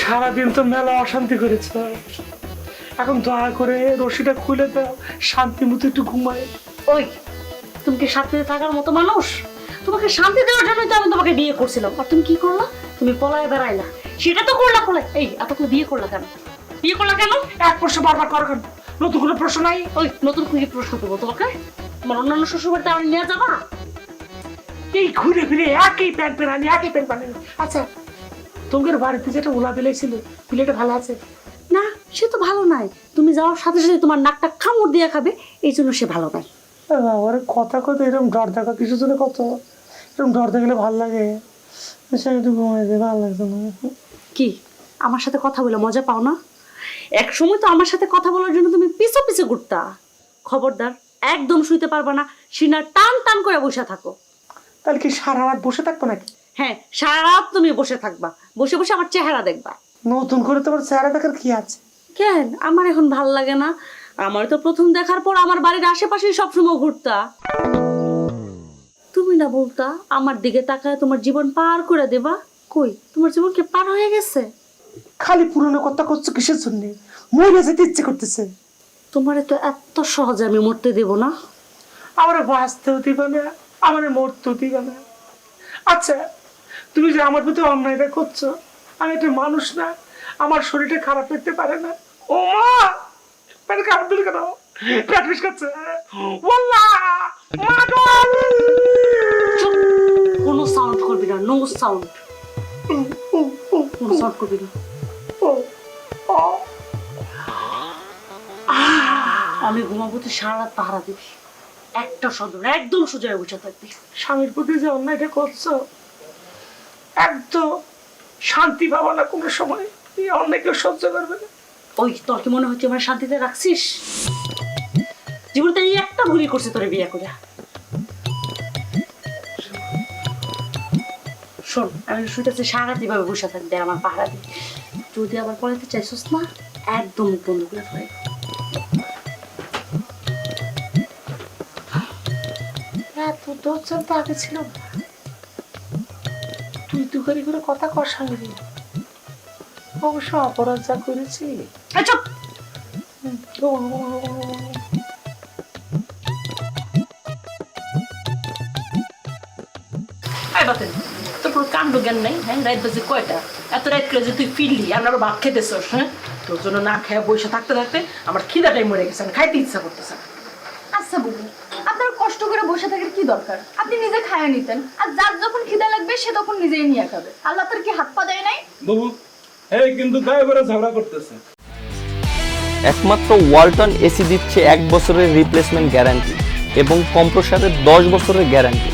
সারাদিন তো মেলা অশান্তি করেছ, এখন দয়া করে রশিটা খুলে দাও, শান্তি মতো একটু ঘুমাই। ওই তুমি কি শান্তিতে থাকার মতো মানুষ? তোমাকে শান্তি দেওয়ার জন্যই তো আমি তোমাকে বিয়ে করছিলাম, আর তুমি কি করলা? তুমি পলায় বেড়াইলা, সেটা তো করলা। পলায় এই এতক্ষণ বিয়ে করলা কেন? বিয়ে করলা কেন? এক প্রশ্ন বারবার করো কেন? নতুন কোনো প্রশ্ন নাই? ওই নতুন কি প্রশ্ন করবো তোমাকে? তোমার অন্যান্য শ্বশুর বাড়িতে আমি নিয়ে যাবা? এই ঘুরে ফিরে একই প্যান্ট পেরানি, একই প্যান্ট বানানি। আচ্ছা, তোমাদের বাড়িতে যেটা ওলা বিলে ছিল, বিলেটা ভালো আছে? না, সে তো ভালো নাই। তুমি যাওয়ার সাথে সাথে তোমার নাকটা কামড় দিয়ে খাবে, এই জন্য সে ভালো নাই। ওরে কথা কত এরকম ডর দেখা, কিছু জন্য কত এরকম ডর দেখলে ভালো লাগে। সে একটু ঘুমাই দেয়, ভালো লাগছে না। কি আমার সাথে কথা বলে মজা পাও না? এক সময় তো আমার সাথে কথা বলার জন্য তুমি পিছু পিছু ঘুরতা। খবরদার, একদম শুইতে পারবা না, সিনা টান টান করে বসে থাকো। তাহলে কি সারা রাত বসে থাকবো নাকি? হ্যাঁ, সারা রাত তুমি বসে থাকবা, বসে বসে আমার চেহারা দেখবা। নতুন করে তোমার চেহারা দেখার কি আছে? কেন আমার এখন ভাল লাগে না? আমার তো প্রথম দেখার পর আমার বাড়ির আশেপাশে সবসময় ঘুরতা। তুমি না বলতা আমার দিকে তাকায় তোমার জীবন পার করে দেবা? কই তোমার জীবন কি পার হয়ে গেছে? খালি পুরনো কথা করছো কিসের জন্য? মরে যেতে ইচ্ছে করতেছে। তোমারে তো এত সহজে আমি মরতে দেব না। আমার বাঁচতেও দিবে না, আমার মরতেও দিবে না। আচ্ছা, তুমি যে আমার প্রতি অন্যায়টা করছো, আমি একটা মানুষ না? আমার শরীরটা খারাপ করতে পারে না? ও মা, পেট খারাপ দিল কেন? পেট বিষ করছে। ওয়াল্লাহ, মা গো! চুপ, কোনো সাউন্ড করবি না, নো সাউন্ড, কোনো সাউন্ড করবি না। আমি ঘুমাবো, তুই সারা রাত পাহারা দিবি, একটা শব্দ না, একদম সোজা হয়ে বসে থাকবি। স্বামীর প্রতি যে অন্যায়টা করছো, একদম শান্তি পাবো না কোনো সময়। এই অন্যায় কেউ সহ্য করবে না। ওই তোর কি মনে হচ্ছে আমার শান্তিতে রাখছিস? জীবনটা এই একটা ভুলই করছে তোরে বিয়ে করে। শোন, আমি শুইতেছি, সারা রাত এভাবে বসে থাকবে আর আমার পাহারা দিবি। যদি আবার পড়াতে চাইছিস না, একদম মুখ বন্ধ করে ফেলাই। এত দরজাল তো আগে ছিল না। তুই তুই করে কথা কর সঙ্গে। অবশ্য অপরাধ যা করেছি। চুপ। বাতেন তোর কোনো কাণ্ড জ্ঞান নাই? হ্যাঁ, রাত বাজে কয়টা? এত রাত করে যে তুই ফিরলি, আমরা আরো ভাত খেতেছস? হ্যাঁ, তোর জন্য না খেয়ে বসে থাকতে থাকতে আমার খিদাটাই মরে গেছে, খাইতে ইচ্ছা করতেছে। আচ্ছা বুবু, আপনার কষ্ট করে বসে থাকার কি দরকার? আপনি নিজে খায়া নিতেন, আর যার যখন খিদা লাগবে সে তখন নিজেই নিয়ে খাবে। আল্লাহ তার কি হাত পা দেয় নাই? বাবু, এই কিন্তু গায়ে করে ঝগড়া করতেছে। একমাত্র ওয়ালটন এসি দিচ্ছে 1 বছরের রিপ্লেসমেন্ট গ্যারান্টি এবং কম্প্রেসারের 10 বছরের গ্যারান্টি।